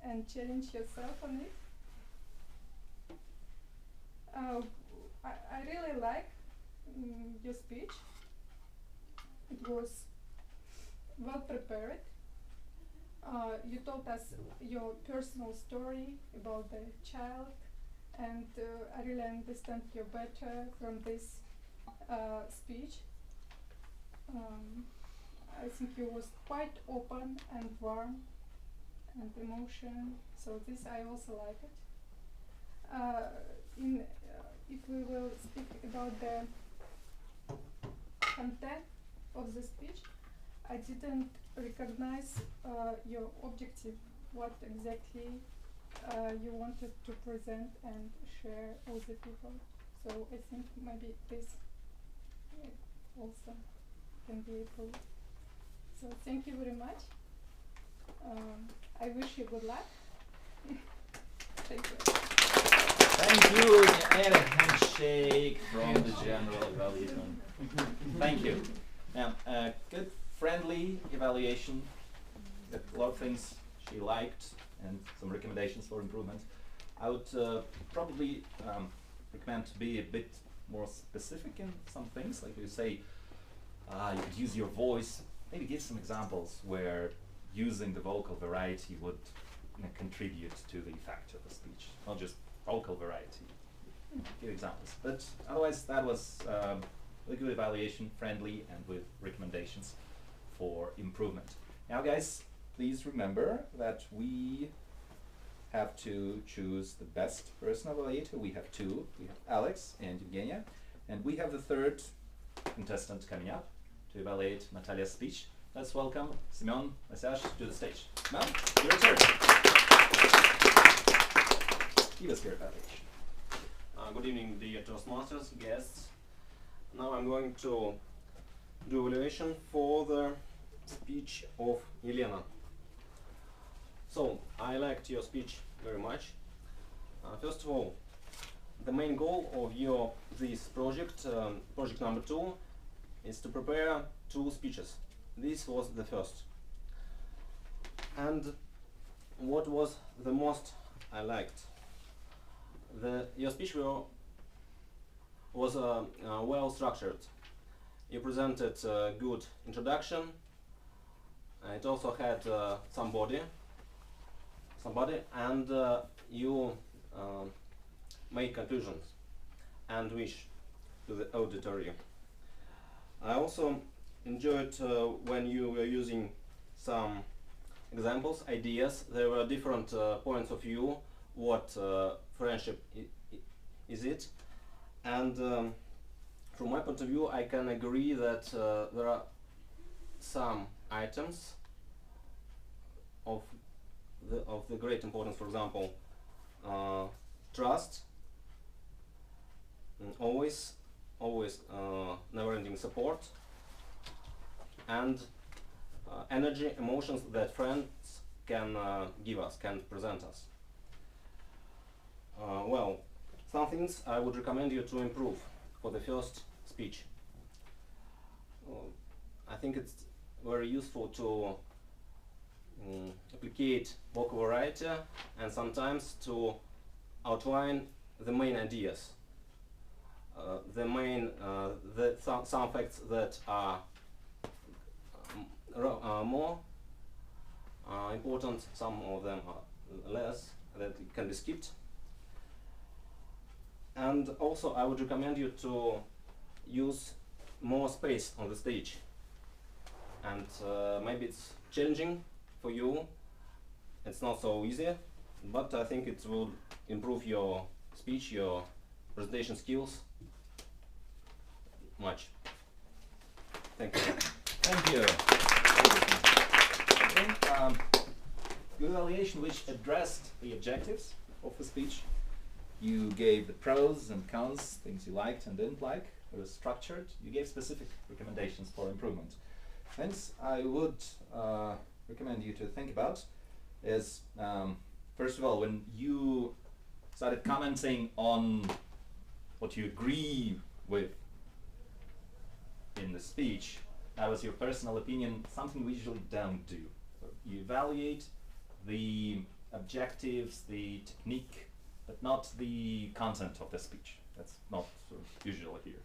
and challenge yourself on it. I really like your speech. It was well prepared. You told us your personal story about the child, and I really understand you better from this speech. I think you was quite open and warm and emotion, so this I also like it. If we will speak about the content of the speech, I didn't recognize your objective, what exactly you wanted to present and share with the people. So I think maybe this also can be improved. So thank you very much. I wish you good luck. Thank you. Thank you, and a handshake from the general evaluation. Thank you. Now, good, friendly evaluation. A lot of things she liked and some recommendations for improvement. I would probably recommend to be a bit more specific in some things. Like you say, you could use your voice. Maybe give some examples where using the vocal variety would contribute to the effect of the speech, not just vocal variety. Give examples. But otherwise, that was a good evaluation, friendly, and with recommendations for improvement. Now, guys, please remember that we have to choose the best person evaluator. We have two. We have Alex and Evgenia. And we have the third contestant coming up to evaluate Natalia's speech. Let's welcome Semyon Masash to the stage. Semyon, your turn. Give us your evaluation. Good evening, dear Toastmasters, guests. Now I'm going to do evaluation for the speech of Elena. So, I liked your speech very much. First of all, the main goal of this project, project number 2, is to prepare 2 speeches. This was the first. And what was the most I liked? Your speech was well structured. You presented a good introduction. It also had some body, and you made conclusions and wish to the auditory. I also enjoyed when you were using some examples, ideas. There were different points of view, what friendship is it. And from my point of view, I can agree that there are some items of the great importance. For example, trust, always never-ending support, and energy, emotions that friends can give us, can present us. Well, some things I would recommend you to improve for the first speech. I think it's very useful to applicate vocal variety and sometimes to outline the main ideas, some facts that are more important, some of them are less, that can be skipped. And also I would recommend you to use more space on the stage. And maybe it's challenging for you, it's not so easy, but I think it will improve your speech, your presentation skills much. Thank you. Thank you. I think good evaluation which addressed the objectives of the speech. You gave the pros and cons, things you liked and didn't like. It was structured. You gave specific recommendations for improvement. Things I would recommend you to think about is, first of all, when you started commenting on what you agree with in the speech, that was your personal opinion, something we usually don't do. So you evaluate the objectives, the technique, but not the content of the speech. That's not usual here.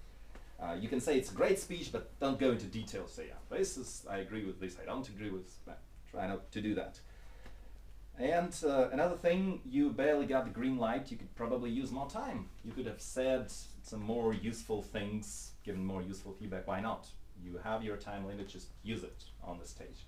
You can say it's a great speech, but don't go into details. Say, yeah, this is, I agree with this, I don't agree with that. Try not to do that. And another thing, you barely got the green light, you could probably use more time. You could have said some more useful things, given more useful feedback, why not? You have your time limit, just use it on the stage.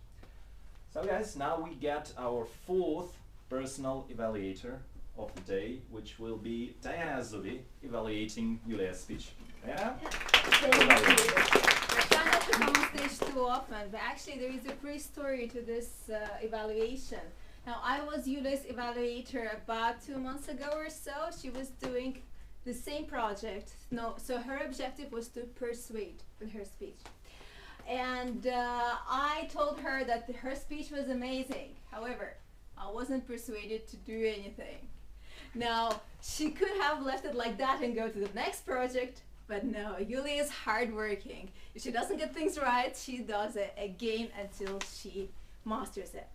So guys, now we get our fourth personal evaluator of the day, which will be Diana Azubi evaluating Julia's speech. Yeah? Thank you. I try not to come on stage too often, but actually there is a pre-story to this evaluation. Now, I was Julia's evaluator about 2 months ago or so. She was doing the same project. No, so her objective was to persuade with her speech. And I told her that her speech was amazing. However, I wasn't persuaded to do anything. Now, she could have left it like that and go to the next project, but no, Julia is hardworking. If she doesn't get things right, she does it again until she masters it.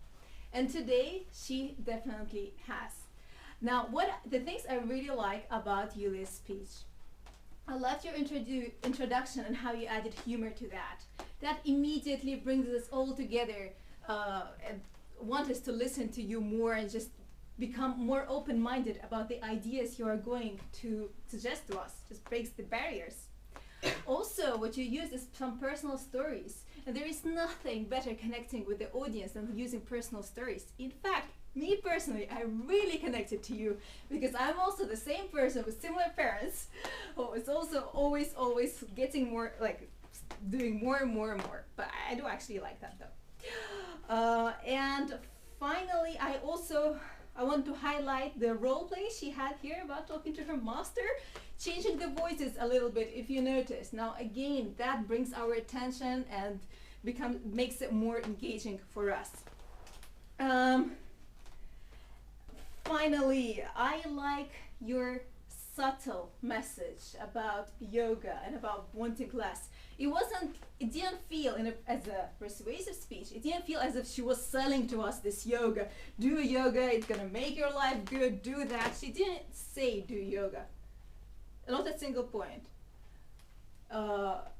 And today, she definitely has. Now, the things I really like about Julia's speech, I loved your introduction and how you added humor to that. That immediately brings us all together and want us to listen to you more and just become more open-minded about the ideas you are going to suggest to us. Just breaks the barriers. Also, what you use is some personal stories. And there is nothing better connecting with the audience than using personal stories. In fact, me personally, I really connected to you because I'm also the same person with similar parents who is also always getting more, like doing more and more and more. But I do actually like that though. And finally, I want to highlight the role play she had here about talking to her master, changing the voices a little bit if you notice. Now again, that brings our attention and makes it more engaging for us. Finally, I like your subtle message about yoga and about wanting less. It didn't feel as a persuasive speech. It didn't feel as if she was selling to us this yoga. Do yoga, it's gonna make your life good, do that. She didn't say do yoga. Not a single point.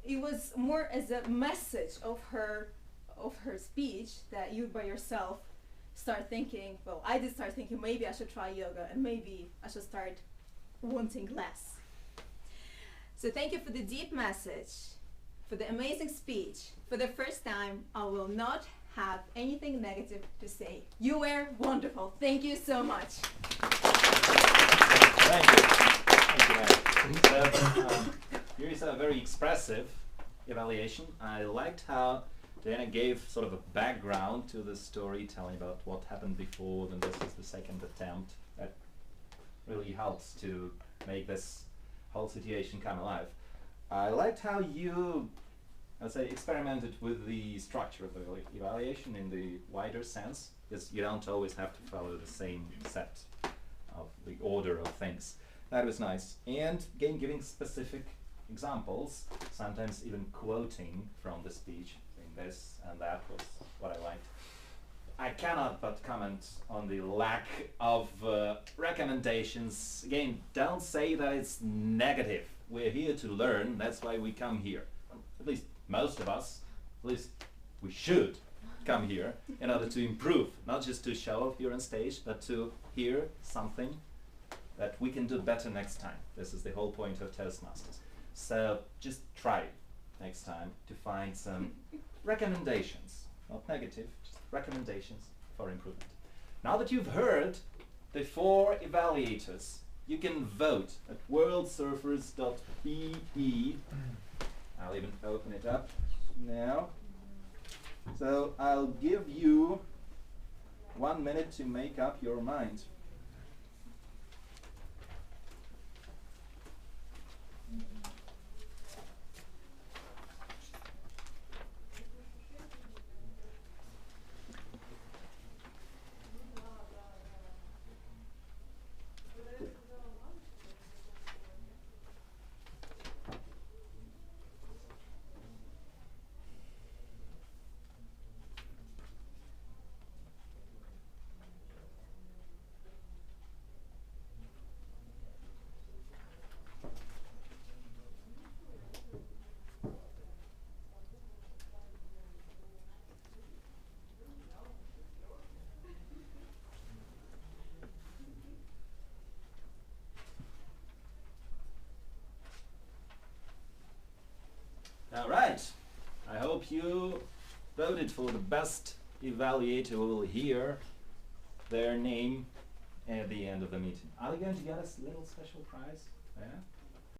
It was more as a message of her speech that you by yourself start thinking, well, I did start thinking maybe I should try yoga and maybe I should start wanting less. So thank you for the deep message, for the amazing speech. For the first time, I will not have anything negative to say. You were wonderful. Thank you so much. Thank you. Thank you, Anna. Here is a very expressive evaluation. I liked how Diana gave sort of a background to the story, telling about what happened before, then this is the second attempt. That really helps to make this whole situation come alive. I liked how you, I would say, experimented with the structure of the evaluation in the wider sense, because you don't always have to follow the same set of the order of things. That was nice. And again, giving specific examples, sometimes even quoting from the speech, saying this and that was what I liked. I cannot but comment on the lack of recommendations. Again, don't say that it's negative. We're here to learn, that's why we come here. At least most of us, at least we should come here in order to improve, not just to show off here on stage, but to hear something that we can do better next time. This is the whole point of Toastmasters. So just try next time to find some recommendations, not negative, just recommendations for improvement. Now that you've heard the 4 evaluators, you can vote at worldsurfers.be. I'll even open it up now. So I'll give you 1 minute to make up your mind. voted for the best evaluator will hear their name at the end of the meeting. Are they going to get a little special prize? Yeah?